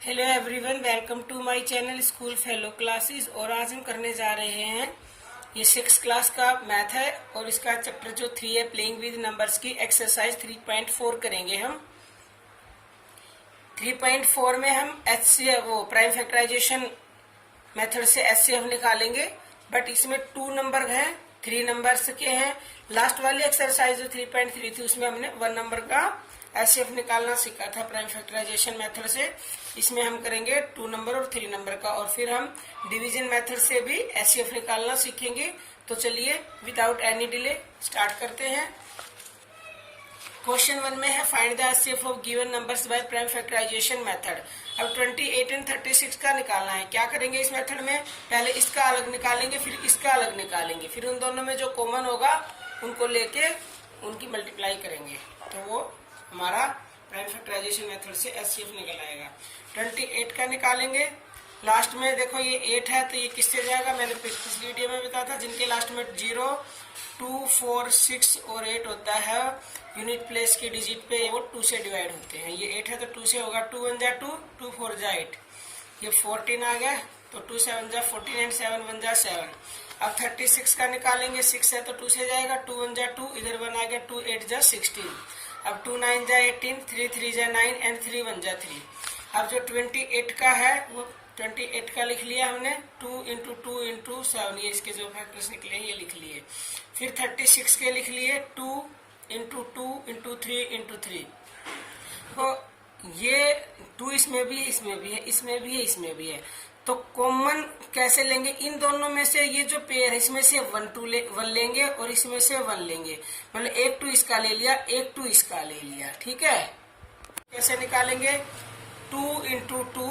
Hello everyone, welcome to my channel school fellow classes. और आज हम करने जा रहे हैं ये 6th क्लास का मैथ है और इसका चैप्टर जो 3 है प्लेइंग विद नंबर्स की एक्सरसाइज 3.4 करेंगे हम। 3.4 में हम एचसीएफ वो प्राइम फैक्टराइजेशन मेथड से एचसीएफ निकालेंगे, बट इसमें 2 नंबर हैं, 3 नंबर्स के हैं। लास्ट वाली एक्सरसाइज जो 3.3 थी उसमें हमने 1 नंबर का एचसीएफ निकालना सीखा था प्राइम फैक्टराइजेशन मेथड से। इसमें हम करेंगे 2 नंबर और 3 नंबर का, और फिर हम डिवीजन मेथड से भी एचसीएफ निकालना सीखेंगे। तो चलिए विदाउट एनी डिले स्टार्ट करते हैं। क्वेश्चन 1 में है find the HCF of given numbers by prime factorisation method. अब 28 एंड 36 का निकालना है। क्या करेंगे इस मेथड में, पहले इसका अलग निकालेंगे, फिर इसका अलग निकालेंगे, फिर उन दोनों में जो कॉमन होगा उनको लेके उनकी मल्टीप्लाई करेंगे, तो वो हमारा प्राइम फैक्टराइजेशन मेथड से एचसीएफ निकल आएगा। 28 का निकालेंगे। लास्ट में देखो ये 8 है तो ये किससे जाएगा, मैंने पिछली वीडियो में बताया था, जिनके लास्ट में 0, 2, 4, 6 और 8 होता है यूनिट प्लेस की डिजिट पे, वो 2 से डिवाइड होते हैं। ये 8 है तो 2 से होगा, 2 1 जा 2, 2 4 जा 8, ये 14 आ गया, तो 2 7 जा 14 एंड 7 1 जा 7। अब 36 का निकालेंगे। 6 है तो 2 से जाएगा, 2 1 जा 2, इधर 1 आ गया, 2 8 जा 16। अब 2 9 जा 18, 3 3 जा 9 एंड 3 1 जा 3। अब जो 28 का है वो 28 का लिख लिया हमने, 2 इंटू 2 इंटू 7, ये इसके जो फैक्टर्स निकले हैं ये लिख लिए। फिर 36 के लिख लिए 2 इंटू 2 इंटू 3 इंटू 3। तो ये 2 इसमें भी है, इसमें भी है, इसमें भी है, इसमें भी है। तो कॉमन कैसे लेंगे, इन दोनों में से ये जो पेयर है इसमें से 1 लेंगे और इसमें से 1 लेंगे, मतलब एक 2 इसका ले लिया, एक 2 इसका ले लिया, ठीक है। कैसे निकालेंगे, 2 इंटू 2,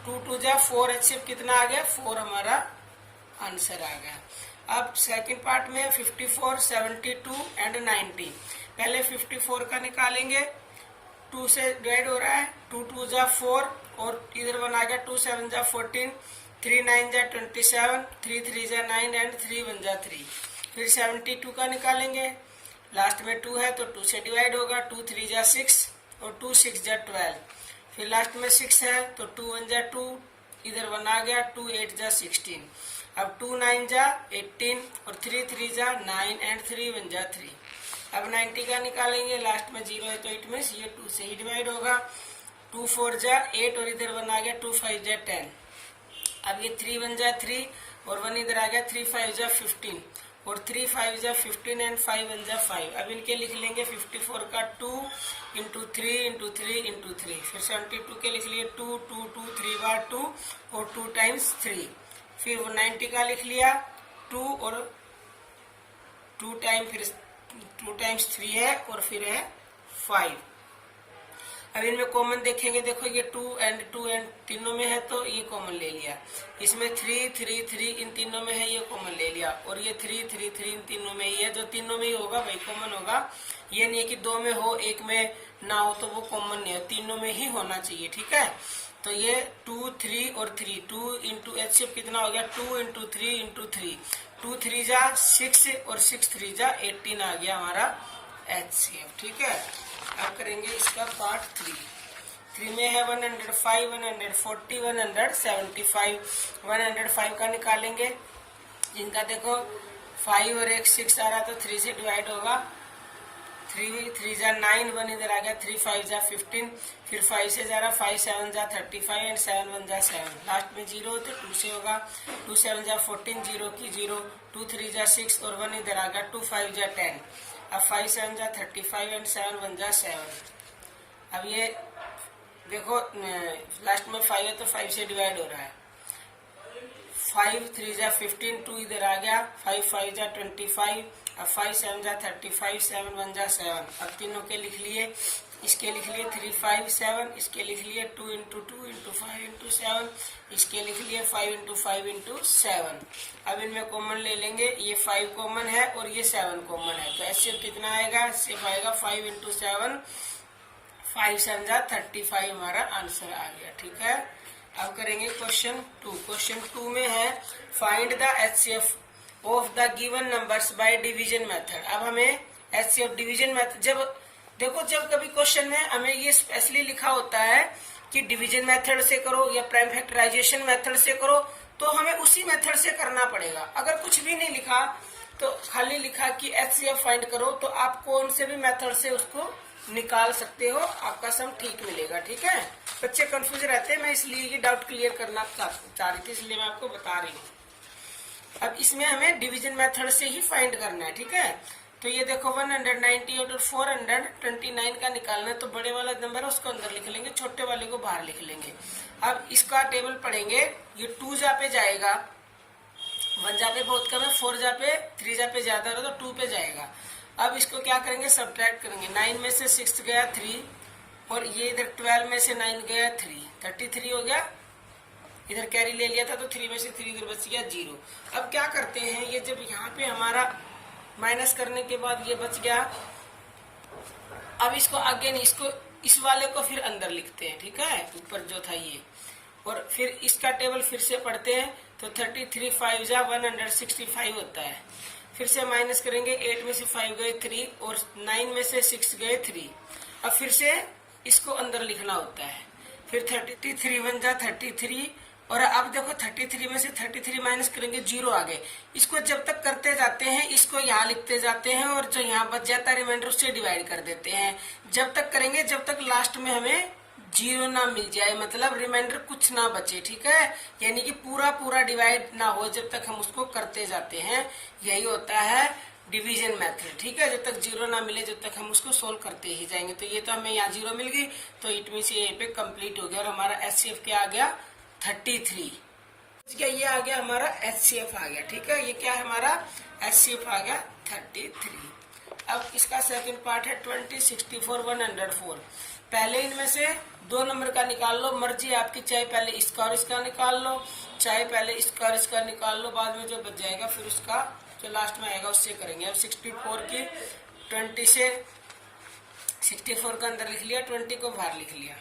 2 2 जा 4, एचसीएफ कितना आ गया, 4 हमारा आंसर आ गया। अब सेकंड पार्ट में 54, 72 एंड 90। पहले 54 का निकालेंगे, 2 से डिवाइड हो रहा है, 2 2 जा 4 और इधर 1 आ गया, 2 7 जा 14, 3 9 जा 27, 3 3 जा 9 एंड 3 1 जा 3। फिर 72 का निकालेंगे। लास्ट में 2 है तो 2 से डिवाइड होगा, 2 3 जा 6 और 2 6 जा 12। फिर लास्ट में 6 है तो 2 1 जा 2, इधर 1 आ गया, 2 8 जा 16। अब 2 9 जा 18 और 3 3 जा 9 एंड 3 1 जा 3। अब 90 का निकालेंगे। लास्ट में 0 है तो इट मीन्स ये 2 से ही डिवाइड होगा, 2 4 जा 8 और इधर 1 आ गया, 2 5 जा 10। अब ये 3 1 जा 3 और 1 इधर आ गया, 3 5 जा 15 और 3 5 जा 15 एंड 5 1 जा 5। अब इनके लिख लेंगे 54 का 2 इंटू 3 इंटू 3 इंटू 3। फिर 72 के लिख लिए 2 2 2 3 बार 2 और 2 टाइम्स 3। फिर वो 90 का लिख लिया 2 और 2 टाइम्स 3 है और फिर है 5। अब इनमें कॉमन देखेंगे, देखो ये 2 एंड तीनों में है तो ये कॉमन ले लिया। इसमें 3 3 3 इन तीनों में है, ये कॉमन ले लिया। और ये 3 3 3 इन तीनों में ही है, जो तीनों में ही होगा वही कॉमन होगा। ये नहीं है कि 2 में हो 1 में ना हो तो वो कॉमन नहीं है, तीनों में ही होना चाहिए, ठीक है। तो ये 2 3 और 3, 2 इंटू एचसीएफ कितना हो गया, 2 इंटू 3 इंटू 3, 2 3 जा 6 और 6 3 जा 18 आ गया हमारा एचसीएफ, ठीक है। अब करेंगे इसका पार्ट 3 में है 105, 140, 175। 105 का निकालेंगे। जिनका देखो 5 और 1 6 आ रहा तो 3 से डिवाइड होगा, 3 3 जा 9, 1 इधर आ गया, 3 5 जा 15। फिर 5 से जा रहा, 5 7 जा 35 एंड 7 1 जा 7। लास्ट में 0 तो 2 से होगा, 2 7 जा 14, 0 की 0, 2 3 जा 6 और 1 इधर आ गया, 2 5 जा 10। अब 5 7 जा 35 एंड 7 1 जा 7। अब ये देखो लास्ट में 5 है तो 5 से डिवाइड हो रहा है, 5 3 जा 15, 2 इधर आ गया, 5 5 जा 25। अब 5 7 जा 35, 7 1 जा 7। अब तीनों के लिख लिए, इसके लिख लिए 3 5 7, इसके लिख लिए 2 इंटू 2 इंटू 5 इंटू 7, इसके लिख लिए 5 इंटू 5 इंटू 7। अब इनमें कॉमन ले लेंगे, ये 5 कॉमन है और ये 7 कॉमन है, तो एचसीएफ कितना आएगा, एचसीएफ आएगा 5 इंटू 7, 5 7 जा 35 हमारा आंसर आ गया, ठीक है। अब करेंगे क्वेश्चन 2। क्वेश्चन 2 में है find the HCF of the given numbers by division method. अब हमें एचसीएफ डिवीजन मेथड, जब देखो जब कभी क्वेश्चन में हमें ये स्पेशली लिखा होता है कि डिवीजन मेथड से करो या प्राइम फैक्टराइजेशन मेथड से करो, तो हमें उसी मेथड से करना पड़ेगा। अगर कुछ भी नहीं लिखा तो खाली लिखा कि एचसीएफ फाइंड करो, तो आप कौन से भी मेथड से उसको निकाल सकते हो, आपका सम ठीक मिलेगा। ठीक है, बच्चे कंफ्यूज रहते हैं, मैं इसलिए ये डाउट क्लियर करना चाह रही थी, इसलिए मैं आपको बता रही हूँ। अब इसमें हमें डिवीजन मेथड से ही फाइंड करना है। ठीक है, तो ये देखो 198 और 429 का निकालना है, तो बड़े वाला नंबर है उसको अंदर लिख लेंगे, छोटे वाले को बाहर लिख लेंगे। अब इसका टेबल पढ़ेंगे, ये 2 जा पे जाएगा, 1 जा पे बहुत कम है, 4 जा पे, 3 जा पे ज्यादा है तो 2 पे जाएगा। अब इसको क्या करेंगे, सब्ट्रैक्ट करेंगे। 9 में से 6 गया 3, और ये इधर 12 में से 9 गया 3, 33 हो गया। इधर कैरी ले लिया था तो 3 में से 3 इधर बच गया 0। अब क्या करते हैं, ये जब यहाँ पे हमारा माइनस करने के बाद ये बच गया, अब इसको आगे नहीं, इसको इस वाले को फिर अंदर लिखते हैं। ठीक है, ऊपर जो था ये, और फिर इसका टेबल फिर से पढ़ते हैं, तो 33 5 जा 165 होता है। फिर से माइनस करेंगे, 8 में से 5 गए 3, और 9 में से 6 गए 3। अब फिर से इसको अंदर लिखना होता है, फिर 33 1 जा 33, और अब देखो 33 में से 33 माइनस करेंगे, 0 आ गए। इसको जब तक करते जाते हैं, इसको यहाँ लिखते जाते हैं, और जो यहाँ बच जाता है रिमाइंडर उससे डिवाइड कर देते हैं। जब तक करेंगे जब तक लास्ट में हमें 0 ना मिल जाए, मतलब रिमाइंडर कुछ ना बचे। ठीक है, यानी कि पूरा डिवाइड ना हो, जब तक हम उसको करते जाते हैं, यही होता है डिवीजन मेथड। ठीक है, जब तक 0 ना मिले जब तक हम उसको सोल्व करते ही जाएंगे। तो ये तो हमें यहाँ 0 मिल गई, तो इट मीन ये पे कंप्लीट हो गया, और हमारा एचसीएफ क्या आ गया 33। ये आ गया हमारा एचसीएफ आ गया। ठीक है, ये क्या है हमारा एचसीएफ आ गया 33। अब इसका सेकंड पार्ट है 20 64 104। पहले इनमें से 2 नंबर का निकाल लो, मर्जी आपकी, चाहे पहले इसका और इसका निकाल लो, चाहे पहले इसका और इसका निकाल लो, बाद में जो बच जाएगा फिर उसका जो लास्ट में आएगा उससे करेंगे। अब 64 की 20 से 64 का अंदर लिख लिया, 20 को बाहर लिख लिया।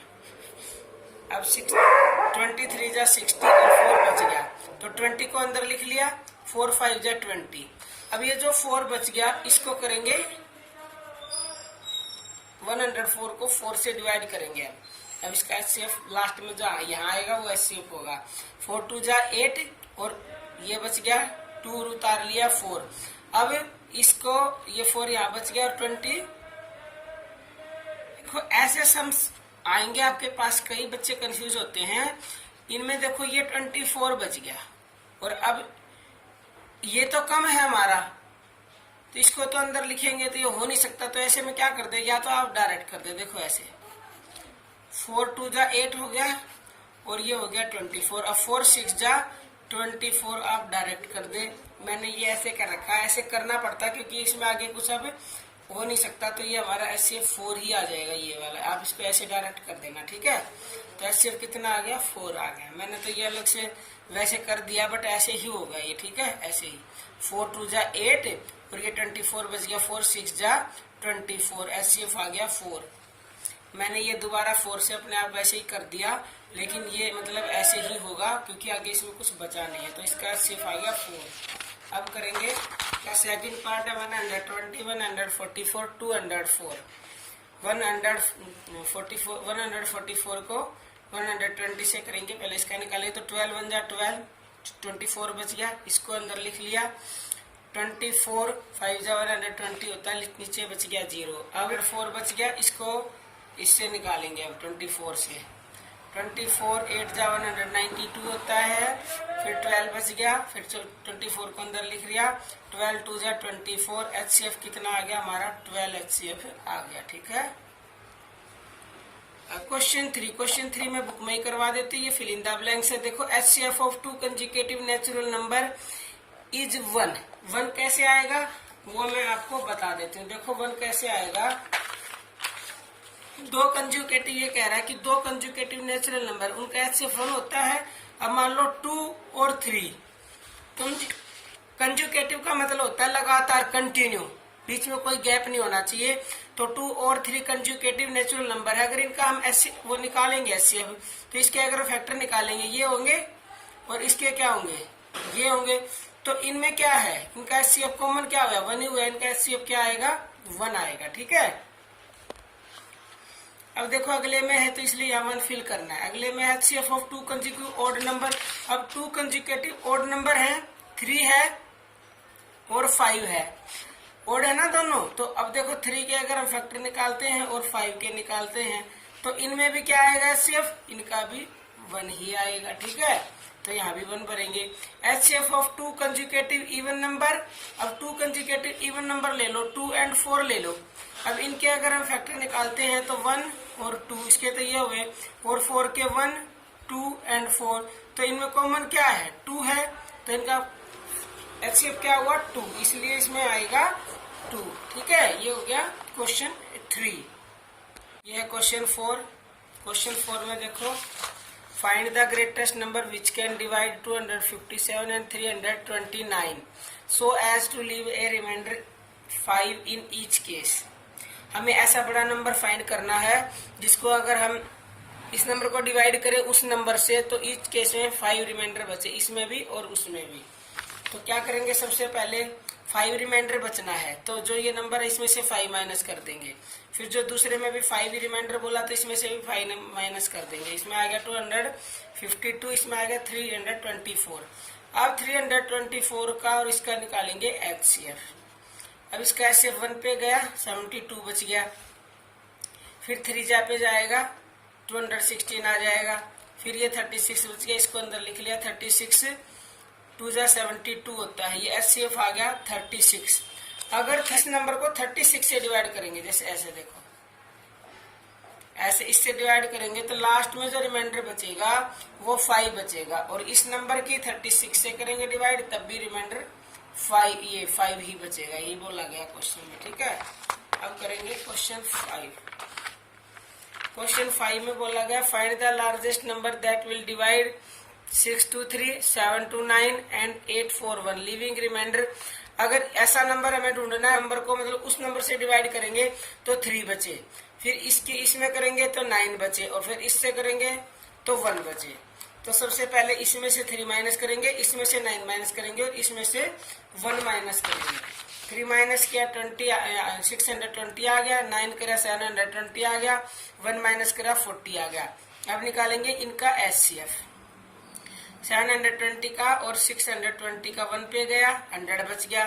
अब 23 जा 60 और 4 बच गया, तो 20 को अंदर लिख लिया, 4 5 जा 20। अब ये जो 4 बच गया इसको करेंगे 104 को 4 से डिवाइड करेंगे। अब इसका एचसीएफ लास्ट में जो यहाँ आएगा वो एचसीएफ होगा। 4 2 जा 8, और ये बच गया 2 उतार लिया 4। अब इसको ये 4 यहाँ बच गया, और 20। देखो ऐसे सम्स आएंगे आपके पास, कई बच्चे कंफ्यूज होते हैं इनमें। देखो ये 24 बच गया, और अब ये तो कम है हमारा, तो इसको तो अंदर लिखेंगे तो ये हो नहीं सकता, तो ऐसे में क्या कर दे, या तो आप डायरेक्ट कर दे। देखो ऐसे 4 2 जा 8 हो गया, और ये हो गया 24। अब 4 6 जा 24 आप डायरेक्ट कर दे। मैंने ये ऐसे कर रखा है, ऐसे करना पड़ता क्योंकि इसमें आगे कुछ अब हो नहीं सकता, तो ये हमारा एचसीएफ 4 ही आ जाएगा, ये वाला। आप इसको ऐसे डायरेक्ट कर देना। ठीक है, तो एचसीएफ कितना आ गया 4 आ गया। मैंने तो ये अलग से वैसे कर दिया, बट ऐसे ही होगा ये। ठीक है, ऐसे ही 4 2 जा 8, और ये 24 बच गया, 4 6 जा 24, एचसीएफ आ गया 4। मैंने ये दोबारा 4 से अपने आप वैसे ही कर दिया, लेकिन ये मतलब ऐसे ही होगा क्योंकि आगे इसमें कुछ बचा नहीं है, तो इसका एचसीएफ आ गया 4। अब करेंगे क्या, सेकंड पार्ट है 120 144 204। 144 को 120 से करेंगे, पहले इसका निकालेंगे, तो 12 1 जा 12, 24 बच गया, इसको अंदर लिख लिया। 24 5 जा 120 होता है, नीचे बच गया 0। अब 4 बच गया, इसको इससे निकालेंगे अब 24 से। 24 8 जा 192 होता है, फिर 12 बच गया, फिर 24 को अंदर लिख लिया, 12 2 जा 24, एचसीएफ कितना आ गया हमारा 12 एचसीएफ आ गया। ठीक है, क्वेश्चन 3 में बुक में ही करवा देते, ये फिल इन द ब्लैंक्स है। देखो HCF of 2 consecutive natural number is 1 कैसे आएगा वो मैं आपको बता देती हूँ। देखो 1 कैसे आएगा, 2 कंजुकेटिव, ये कह रहा है कि 2 कंजुकेटिव नेचुरल नंबर उनका एचसीएफ 1 होता है। अब मान लो 2 और 3, कंजुकेटिव का मतलब होता है लगातार, कंटिन्यू, बीच में कोई गैप नहीं होना चाहिए। तो 2 और 3 कंजुकेटिव नेचुरल नंबर है, अगर इनका हम वो निकालेंगे एचसीएफ, तो इसके अगर फैक्टर निकालेंगे ये होंगे, और इसके क्या होंगे ये होंगे, तो इनमें क्या है, इनका एचसीएफ कॉमन क्या हुआ 1 ही हुआ, इनका एचसीएफ क्या आएगा 1 आएगा। ठीक है, अब देखो अगले में है तो इसलिए यहाँ 1 फिल करना है। अगले में HCF of 2 consecutive odd number. अब 2 कंसेक्यूटिव ऑड नंबर है, 3 है और 5 है, ऑड है ना दोनों। तो अब देखो 3 के अगर हम फैक्टर निकालते हैं और 5 के निकालते हैं तो इनमें भी क्या आएगा HCF, इनका भी 1 ही आएगा, ठीक है। तो यहाँ भी 1 भरेंगे। HCF of 2 consecutive even number. अब 2 कंसेक्यूटिव इवन नंबर ले लो, 2 and 4 ले लो। अब इनके अगर हम फैक्टर निकालते हैं तो 1 और 2, इसके तो ये हुए, और 4 के 1, 2 and 4, तो इनमें कॉमन क्या है, 2 है, तो इनका HCF क्या हुआ, 2, इसलिए इसमें आएगा 2, ठीक है। ये हो गया क्वेश्चन 3। ये है क्वेश्चन 4। क्वेश्चन 4 में देखो, find the greatest number which can divide 257 and 329 so as to leave a remainder 5 in each case. हमें ऐसा बड़ा नंबर फाइंड करना है जिसको अगर हम इस नंबर को डिवाइड करें उस नंबर से तो ईच केस में 5 रिमाइंडर बचे, इसमें भी और उसमें भी। तो क्या करेंगे, सबसे पहले 5 रिमाइंडर बचना है तो जो ये नंबर है इसमें से 5 माइनस कर देंगे। फिर जो दूसरे में भी 5 रिमाइंडर बोला तो इसमें से भी 5 माइनस कर देंगे। इसमें आ गया 252, इसमें आ गया 324। अब 324 का और इसका निकालेंगे HCF। अब इसका HCF 1 पे गया, 72 बच गया। फिर 3 जा पे जाएगा, 216 आ जाएगा। फिर ये 36 बच गया, इसको अंदर लिख लिया, 36 2 जा 72 होता है। ये HCF आ गया 36। अगर इस नंबर को 36 से डिवाइड करेंगे, जैसे ऐसे देखो, ऐसे इससे डिवाइड करेंगे तो लास्ट में जो रिमाइंडर बचेगा वो 5 बचेगा। और इस नंबर की 36 से करेंगे डिवाइड, तब भी रिमाइंडर 5 ही बचेगा। यही बोला गया क्वेश्चन में, ठीक है। अब करेंगे क्वेश्चन 5। क्वेश्चन 5 में बोला गया, find the largest number that will divide 623, 729 and 841 leaving remainder. अगर ऐसा नंबर हमें ढूंढना है, नंबर को मतलब उस नंबर से डिवाइड करेंगे तो 3 बचे, फिर इसमें करेंगे तो 9 बचे, और फिर इससे करेंगे तो 1 बचे। तो सबसे पहले इसमें से 3 माइनस करेंगे, इसमें से 9 माइनस करेंगे और इसमें से 1 माइनस करेंगे। 3 माइनस किया 620 आ गया, 9 करा 720 आ गया, 1 माइनस करा 40 आ गया। अब निकालेंगे इनका HCF। 720 का और 620 का 1 पे गया, 100 बच गया,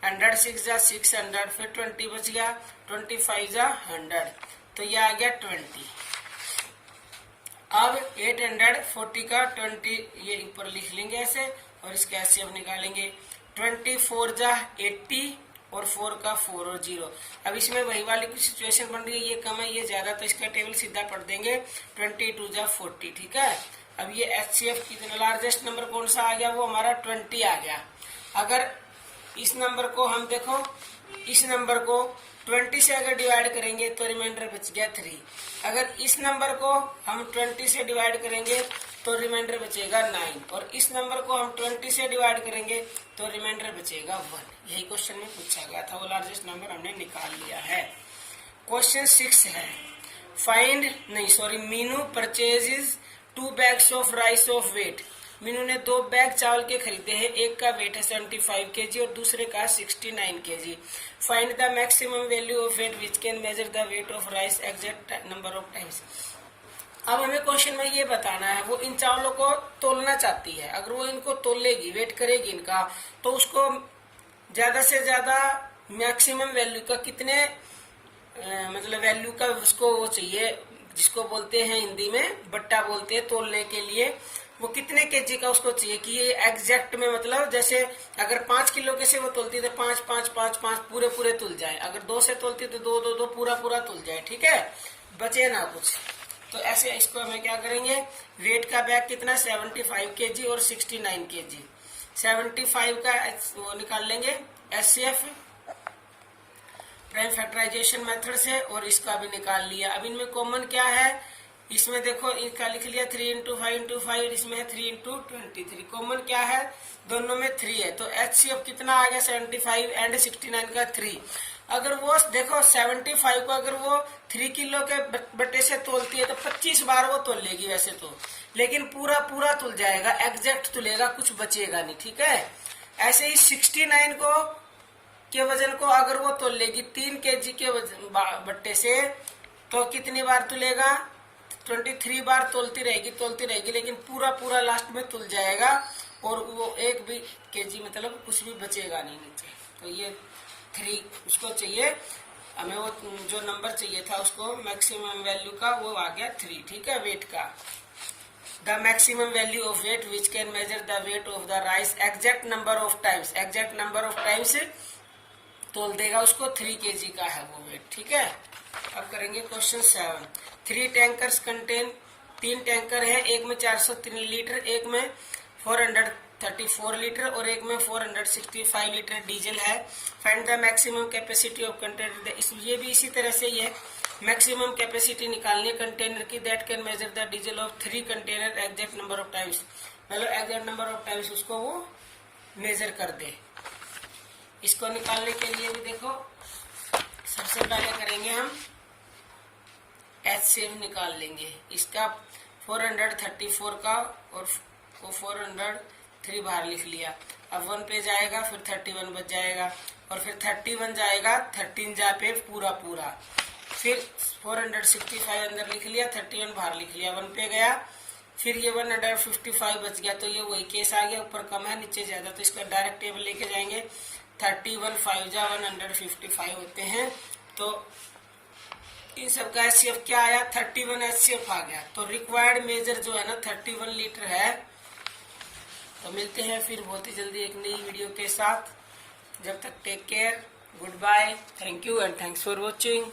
100 6 जा 600, फिर 20 बच गया, 25 जा 100, तो ये आ गया 20। अब 840 का 20 ये ऊपर लिख लेंगे ऐसे, और इसका HCF निकालेंगे। 24 जा 80 और 4 का 4 और 0। अब इसमें वही वाली कुछ सिचुएशन बन रही है, ये कम है ये ज्यादा, तो इसका टेबल सीधा पढ़ देंगे। 22 जा 40, ठीक है। अब ये HCF कितना लार्जेस्ट नंबर कौन सा आ गया, वो हमारा 20 आ गया। अगर इस नंबर को हम देखो, इस नंबर को 20 से अगर डिवाइड करेंगे तो रिमाइंडर बच गया 3। अगर इस नंबर को हम 20 से डिवाइड करेंगे तो रिमाइंडर बचेगा 9, और इस नंबर को हम 20 से डिवाइड करेंगे तो रिमाइंडर बचेगा 1। यही क्वेश्चन में पूछा गया था, वो लार्जेस्ट नंबर हमने निकाल लिया है। क्वेश्चन 6 है, Meenu purchases 2 bags of rice of weight. Meenu ने 2 बैग चावल के खरीदे हैं, एक का वेट है 75 kg और दूसरे का 69 kg। Find the maximum value of weight which can measure the weight of rice exact number of times. अब हमें क्वेश्चन में ये बताना है, वो इन चावलों को तोलना चाहती है। अगर वो इनको तोलेगी, वेट करेगी इनका, तो उसको ज्यादा से ज्यादा मैक्सिमम वैल्यू का कितने मतलब वैल्यू का उसको वो चाहिए, जिसको बोलते हैं हिंदी में बट्टा बोलते हैं तोलने के लिए। वो कितने केजी का उसको चाहिए कि ये एग्जैक्ट में, मतलब जैसे अगर 5 किलो के से वो तोलती है तो 5 5 5 5 पूरे पूरे तुल जाए। अगर 2 से तोलती तो 2 2 2 पूरा पूरा तुल जाए, ठीक है, बचे ना कुछ। तो ऐसे इसको हमें क्या करेंगे, वेट का बैग कितना 75 kg और 69 kg। 75 का वो निकाल लेंगे HCF प्राइम फैक्टराइजेशन मेथड से, और इसका भी निकाल लिया। अब इनमें कॉमन क्या है, इसमें देखो इनका लिख लिया 3 × 5 × 5, इसमें है 3 × 23। कॉमन क्या है, दोनों में 3 है, तो HCF कितना आ गया 75 एंड 69 का 3। अगर वो देखो 75 को अगर वो 3 किलो के बट्टे से तोलती है तो 25 बार वो तोल लेगी वैसे तो, लेकिन पूरा पूरा तुल जाएगा, एग्जैक्ट तुलेगा, कुछ बचेगा नहीं, ठीक है। ऐसे ही 69 को के वजन को अगर वो तोल लेगी 3 kg के बट्टे से तो कितनी बार तुलेगा? 23 बार तोलती रहेगी, लेकिन पूरा लास्ट में तुल जाएगा और वो एक भी केजी मतलब कुछ भी बचेगा नहीं नीचे। तो ये 3 उसको चाहिए हमें, वो जो नंबर चाहिए था उसको मैक्सिमम वैल्यू का, वो आ गया 3। ठीक है, वेट का। The maximum value of weight which can measure the weight of the rice exact number of times तोल देगा उसको। 3 kg का है वो वेट। ठीक है, अब करेंगे क्वेश्चन 7। 3 टैंकर्स कंटेन, 3 टैंकर है, एक में 403 लीटर, एक में 434 लीटर और एक में 465 लीटर डीजल है। Find the maximum capacity of container. ये भी इसी तरह से ही है, मैक्सिमम कैपेसिटी निकालनी है कंटेनर की, that can measure the diesel of 3 container exact number of times. मतलब एग्जैक्ट नंबर ऑफ टाइम्स उसको वो मेजर कर दे। इसको निकालने के लिए भी देखो, सबसे पहले करेंगे हम HCF निकाल लेंगे इसका। 434 का और 403 बाहर लिख लिया। अब 1 पे जाएगा, फिर 31 बच जाएगा और फिर 31 जाएगा 13 जा पे पूरा। फिर 465 अंदर लिख लिया, 31 बाहर लिख लिया, 1 पे गया, फिर ये 155 बच गया। तो ये वही केस आ गया, ऊपर कम है नीचे ज्यादा, तो इसका डायरेक्ट टेबल लेके जाएंगे। 31 5 जा 155 होते हैं। तो इन सब का HCF क्या आया? 31 HCF आ गया। तो रिक्वायर्ड मेजर जो है ना 31 लीटर है। तो मिलते हैं फिर बहुत ही जल्दी एक नई वीडियो के साथ। जब तक take care, good bye, thank you and thanks for watching.